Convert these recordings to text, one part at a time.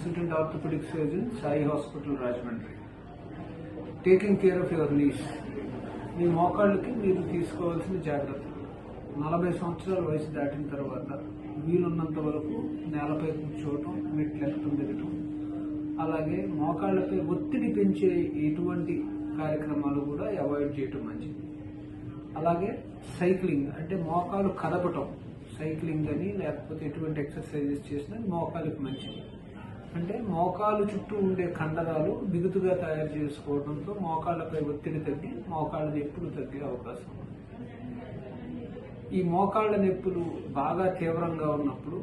consultant orthopedic surgeon, Sai Hospital, Rajahmundry. Taking care of your knees. మీ మోకాళ్ళకి మీరు తీసుకోవాల్సిన జాగ్రత్తలు. 40 సంవత్సరాల వయసు దాటిన తర్వాత వీలున్నంత వరకు నేలపై కూర్చోవటం, మెట్లు ఎక్కడం దిగటం, అలాగే మోకాళ్ళపై ఒత్తిడి పెంచే ఎటువంటి కార్యక్రమాలు కూడా అవాయిడ్ చేయటం మంచిది. అలాగే సైక్లింగ్ అంటే మోకాలు కదపటం, సైక్లింగ్ అని లేకపోతే ఎటువంటి ఎక్సర్సైజెస్ చేసినా మోకాలుకి మంచిది. అంటే మోకాలు చుట్టూ ఉండే కండరాలు బిగుతుగా తయారు చేసుకోవడంతో మోకాళ్ళపై ఒత్తిడి తగ్గి మోకాళ్ళ నొప్పులు తగ్గే అవకాశం ఉంది. ఈ మోకాళ్ళ నొప్పులు బాగా తీవ్రంగా ఉన్నప్పుడు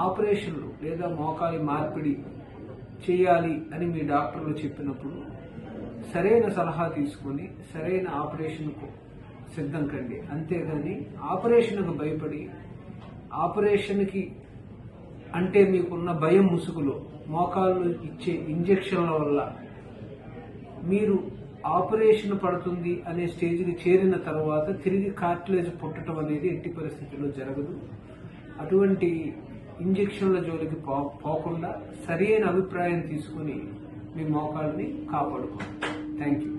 ఆపరేషన్లు లేదా మోకాలి మార్పిడి చేయాలి అని మీ డాక్టర్లు చెప్పినప్పుడు సరైన సలహా తీసుకొని సరైన ఆపరేషన్కు సిద్ధం కండి. అంతేగాని ఆపరేషన్కు భయపడి ఆపరేషన్కి అంటే మీకున్న భయం ముసుగులో మోకాళ్ళు ఇచ్చే ఇంజెక్షన్ల వల్ల మీరు ఆపరేషన్ పడుతుంది అనే స్టేజ్కి చేరిన తర్వాత తిరిగి కార్టిలేజ్ పుట్టడం అనేది ఎట్టి పరిస్థితుల్లో జరగదు. అటువంటి ఇంజెక్షన్ల జోలికి పోకుండా సరైన అభిప్రాయం తీసుకుని మీ మోకాళ్ళని కాపాడుకోండి. Thank you.